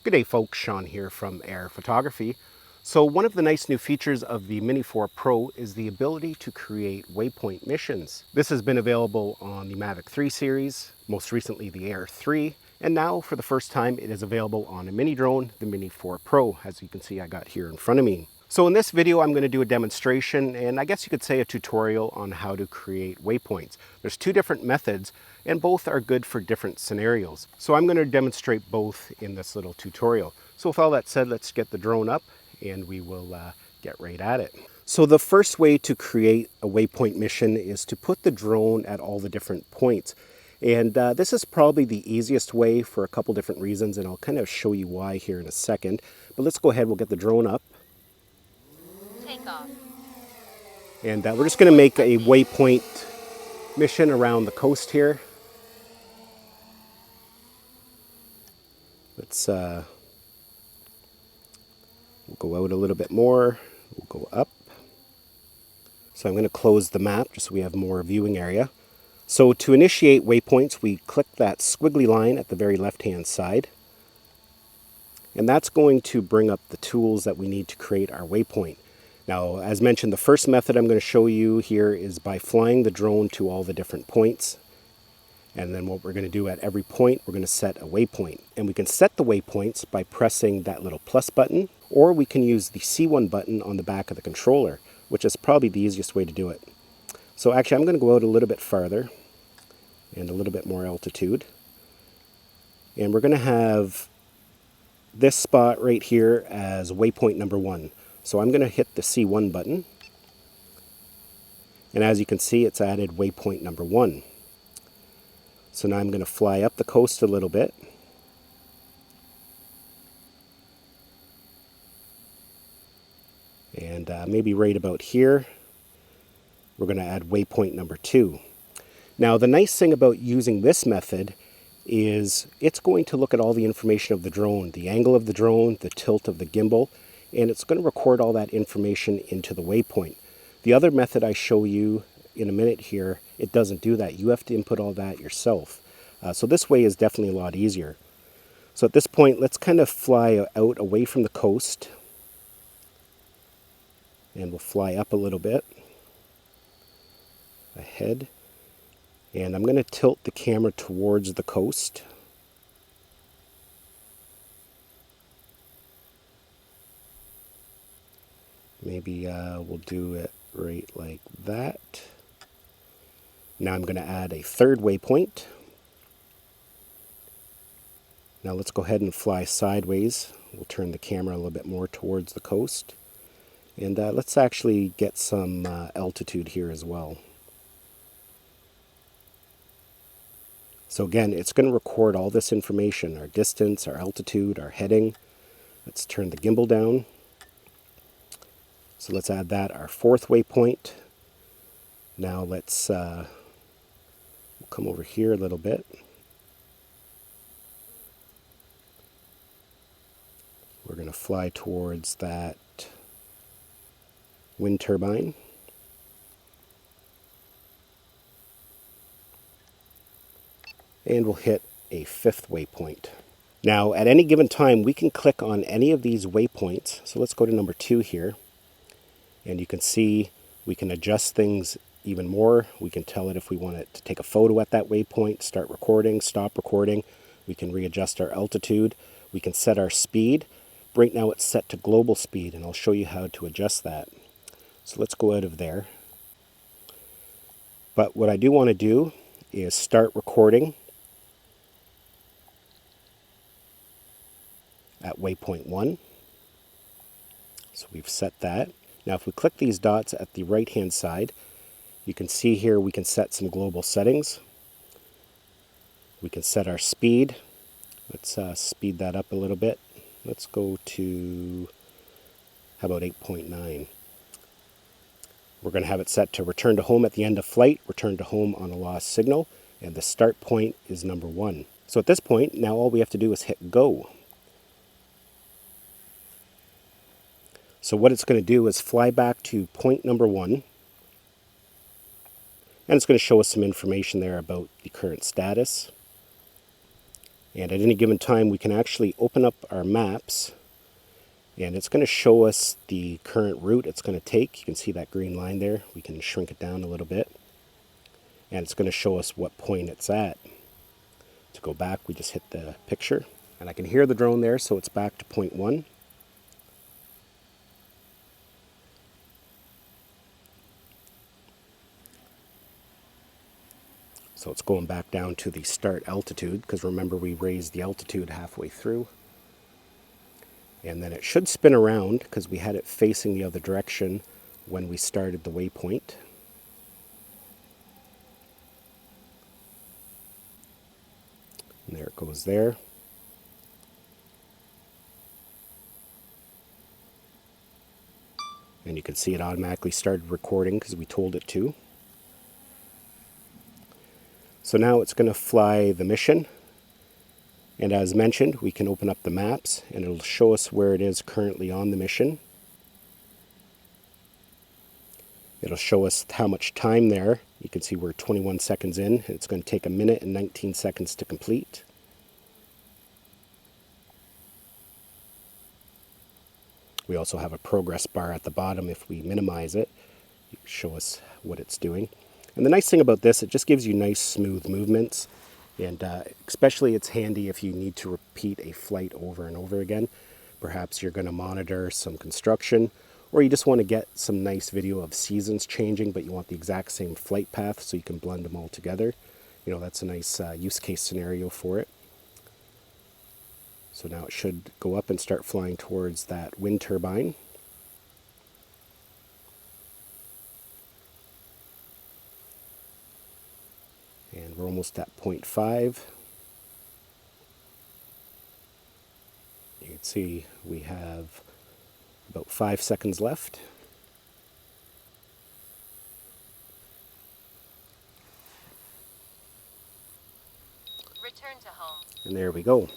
Good day folks, Sean here from Air Photography. So one of the nice new features of the Mini 4 Pro is the ability to create Waypoint missions. This has been available on the Mavic 3 series, most recently the Air 3, and now for the first time it is available on a mini drone, the Mini 4 Pro, as you can see I got here in front of me. So in this video I'm going to do a demonstration, and I guess you could say a tutorial on how to create waypoints. There's two different methods and both are good for different scenarios. So I'm going to demonstrate both in this little tutorial. So with all that said, let's get the drone up and we will get right at it. So the first way to create a waypoint mission is to put the drone at all the different points. And this is probably the easiest way for a couple different reasons, and I'll kind of show you why here in a second. But let's go ahead, we'll get the drone up. Take off. And we're just going to make a waypoint mission around the coast here. Let's we'll go out a little bit more. We'll go up. So I'm going to close the map just so we have more viewing area. So to initiate waypoints, we click that squiggly line at the very left-hand side. And that's going to bring up the tools that we need to create our waypoint. Now, as mentioned, the first method I'm going to show you here is by flying the drone to all the different points. And then what we're going to do at every point, we're going to set a waypoint. And we can set the waypoints by pressing that little plus button, or we can use the C1 button on the back of the controller, which is probably the easiest way to do it. So actually, I'm going to go out a little bit farther and a little bit more altitude. And we're going to have this spot right here as waypoint number 1. So I'm going to hit the C1 button. And as you can see, it's added waypoint number 1. So now I'm going to fly up the coast a little bit. And maybe right about here, we're going to add waypoint number 2. Now the nice thing about using this method is it's going to look at all the information of the drone, the angle of the drone, the tilt of the gimbal, and it's going to record all that information into the waypoint. The other method I show you in a minute here, it doesn't do that. You have to input all that yourself. So this way is definitely a lot easier. So at this point, let's kind of fly out away from the coast. And we'll fly up a little bit ahead. And I'm going to tilt the camera towards the coast. Maybe we'll do it right like that. Now I'm going to add a third waypoint. Now let's go ahead and fly sideways. We'll turn the camera a little bit more towards the coast. And let's actually get some altitude here as well. So again, it's going to record all this information, our distance, our altitude, our heading. Let's turn the gimbal down. So let's add that, our fourth waypoint. Now let's we'll come over here a little bit. We're going to fly towards that wind turbine. And we'll hit a fifth waypoint. Now, at any given time, we can click on any of these waypoints. So let's go to number 2 here. And you can see we can adjust things even more. We can tell it if we want it to take a photo at that waypoint, start recording, stop recording. We can readjust our altitude. We can set our speed. Right now it's set to global speed, and I'll show you how to adjust that. So let's go out of there. But what I do want to do is start recording at waypoint 1. So we've set that. Now if we click these dots at the right hand side, you can see here we can set some global settings. We can set our speed. Let's speed that up a little bit. Let's go to, how about 8.9? We're going to have it set to return to home at the end of flight, return to home on a lost signal, and the start point is number 1. So at this point, now all we have to do is hit go. So what it's going to do is fly back to point number 1, and it's going to show us some information there about the current status. And at any given time, we can actually open up our maps, and it's going to show us the current route it's going to take. You can see that green line there. We can shrink it down a little bit. And it's going to show us what point it's at. To go back, we just hit the picture. And I can hear the drone there, so it's back to point 1. So it's going back down to the start altitude, because remember we raised the altitude halfway through. And then it should spin around, because we had it facing the other direction when we started the waypoint. And there it goes there. And you can see it automatically started recording because we told it to. So now it's going to fly the mission. And as mentioned, we can open up the maps and it'll show us where it is currently on the mission. It'll show us how much time there. You can see we're 21 seconds in. It's going to take 1 minute and 19 seconds to complete. We also have a progress bar at the bottom. If we minimize it, it'll show us what it's doing. And the nice thing about this, it just gives you nice smooth movements. And especially it's handy if you need to repeat a flight over and over again. Perhaps you're going to monitor some construction, or you just want to get some nice video of seasons changing, but you want the exact same flight path so you can blend them all together. You know, that's a nice use case scenario for it. So now it should go up and start flying towards that wind turbine. And we're almost at 0.5. You can see we have about 5 seconds left. Return to home. And there we go.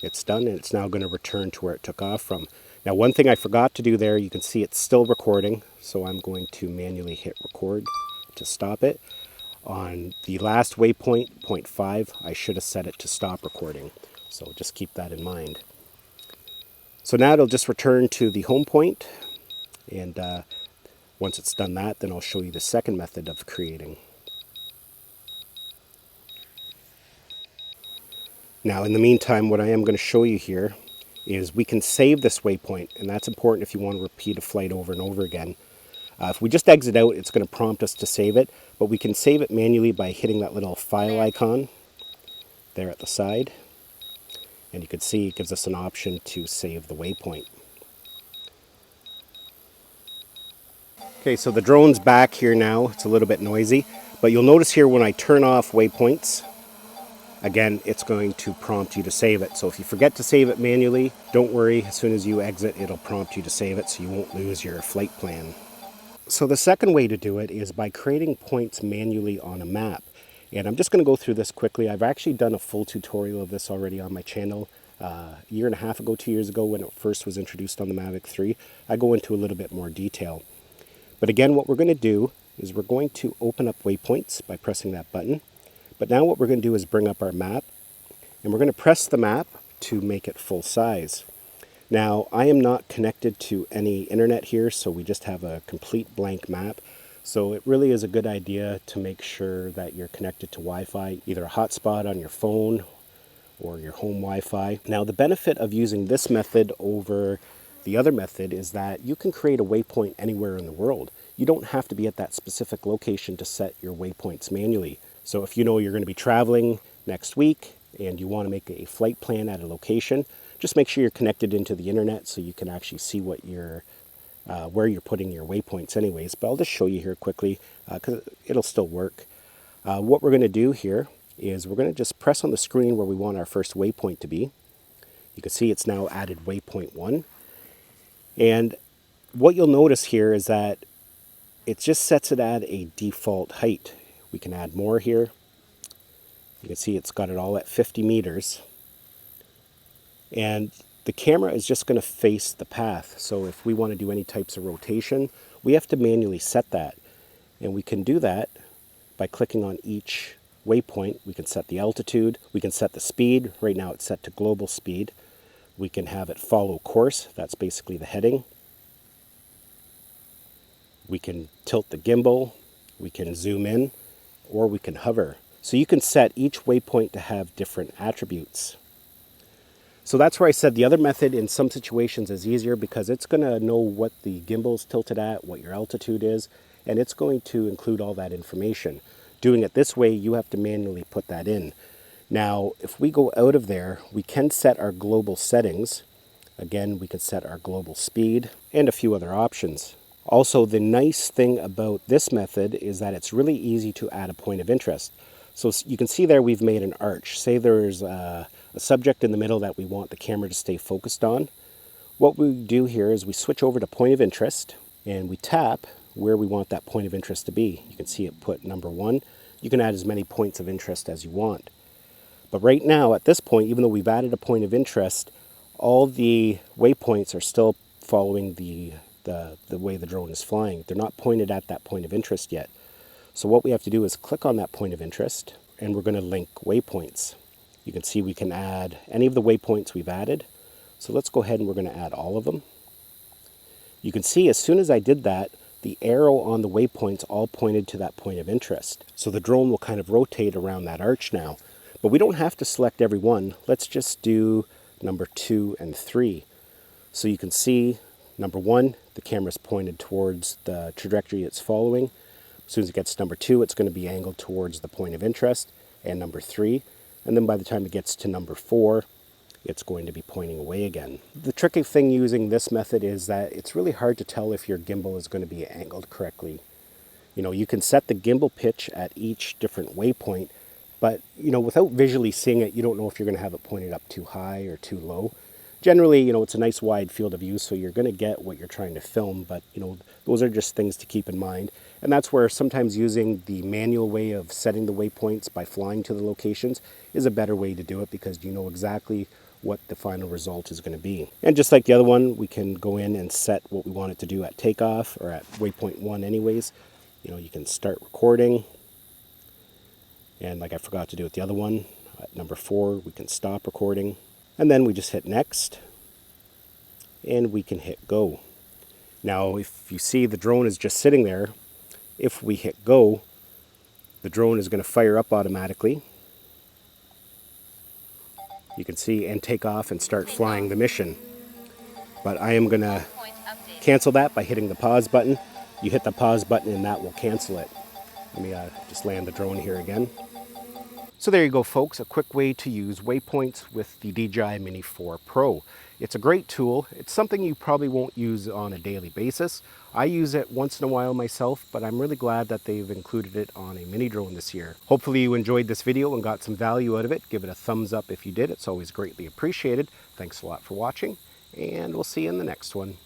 It's done, and it's now going to return to where it took off from. Now, one thing I forgot to do there, you can see it's still recording, so I'm going to manually hit record to stop it. On the last waypoint, 0.5, I should have set it to stop recording, so just keep that in mind. So now it'll just return to the home point, and once it's done that, then I'll show you the second method of creating. Now, in the meantime, what I am going to show you here is we can save this waypoint, and that's important if you want to repeat a flight over and over again. If we just exit out, it's going to prompt us to save it, but we can save it manually by hitting that little file icon there at the side. And you can see it gives us an option to save the waypoint. Okay, so the drone's back here now. It's a little bit noisy, but you'll notice here when I turn off waypoints, again, it's going to prompt you to save it. So if you forget to save it manually, don't worry. As soon as you exit, it'll prompt you to save it so you won't lose your flight plan. So the second way to do it is by creating points manually on a map. And I'm just going to go through this quickly. I've actually done a full tutorial of this already on my channel. A year and a half ago, 2 years ago, when it first was introduced on the Mavic 3. I go into a little bit more detail. But again, what we're going to do is we're going to open up waypoints by pressing that button. But now what we're going to do is bring up our map, and we're going to press the map to make it full size. Now, I am not connected to any internet here, so we just have a complete blank map. So it really is a good idea to make sure that you're connected to Wi-Fi, either a hotspot on your phone or your home Wi-Fi. Now, the benefit of using this method over the other method is that you can create a waypoint anywhere in the world. You don't have to be at that specific location to set your waypoints manually. So if you know you're going to be traveling next week and you want to make a flight plan at a location, just make sure you're connected into the internet so you can actually see what where you're putting your waypoints anyways. But I'll just show you here quickly because it'll still work. What we're going to do here is we're going to just press on the screen where we want our first waypoint to be. You can see it's now added waypoint 1. And what you'll notice here is that it just sets it at a default height. We can add more here. You can see it's got it all at 50 meters. And the camera is just going to face the path. So if we want to do any types of rotation, we have to manually set that. And we can do that by clicking on each waypoint, we can set the altitude, we can set the speed. Right now it's set to global speed. We can have it follow course. That's basically the heading. We can tilt the gimbal, we can zoom in, or we can hover. So you can set each waypoint to have different attributes. So that's where I said the other method in some situations is easier because it's going to know what the gimbal's tilted at, what your altitude is, and it's going to include all that information. Doing it this way, you have to manually put that in. Now, if we go out of there, we can set our global settings. Again, we can set our global speed and a few other options. Also, the nice thing about this method is that it's really easy to add a point of interest. So you can see there we've made an arch. Say there's a subject in the middle that we want the camera to stay focused on. What we do here is we switch over to point of interest and we tap where we want that point of interest to be. You can see it put number 1. You can add as many points of interest as you want. But right now, at this point, even though we've added a point of interest, all the waypoints are still following the way the drone is flying. They're not pointed at that point of interest yet. So what we have to do is click on that point of interest, and we're going to link waypoints. You can see we can add any of the waypoints we've added. So let's go ahead and we're going to add all of them. You can see as soon as I did that, the arrow on the waypoints all pointed to that point of interest. So the drone will kind of rotate around that arch now. But we don't have to select every one. Let's just do number 2 and 3. So you can see number 1, the camera's pointed towards the trajectory it's following. As soon as it gets to number 2, it's going to be angled towards the point of interest, and number 3. And then by the time it gets to number 4, it's going to be pointing away again. The tricky thing using this method is that it's really hard to tell if your gimbal is going to be angled correctly. You know, you can set the gimbal pitch at each different waypoint, but you know, without visually seeing it, you don't know if you're going to have it pointed up too high or too low. Generally, you know, it's a nice wide field of view, so you're going to get what you're trying to film, but you know, those are just things to keep in mind. And that's where sometimes using the manual way of setting the waypoints by flying to the locations is a better way to do it, because you know exactly what the final result is going to be. And just like the other one, we can go in and set what we want it to do at takeoff, or at waypoint 1 anyways. You know, you can start recording. And like I forgot to do with the other one, at number 4, we can stop recording. And then we just hit next, and we can hit go. Now, if you see the drone is just sitting there, if we hit go, the drone is going to fire up automatically. You can see, and take off and start flying the mission. But I am going to cancel that by hitting the pause button. You hit the pause button and that will cancel it. Let me just land the drone here again. So there you go, folks, a quick way to use waypoints with the DJI Mini 4 Pro. It's a great tool. It's something you probably won't use on a daily basis. I use it once in a while myself, but I'm really glad that they've included it on a mini drone this year. Hopefully you enjoyed this video and got some value out of it. Give it a thumbs up if you did. It's always greatly appreciated. Thanks a lot for watching, and we'll see you in the next one.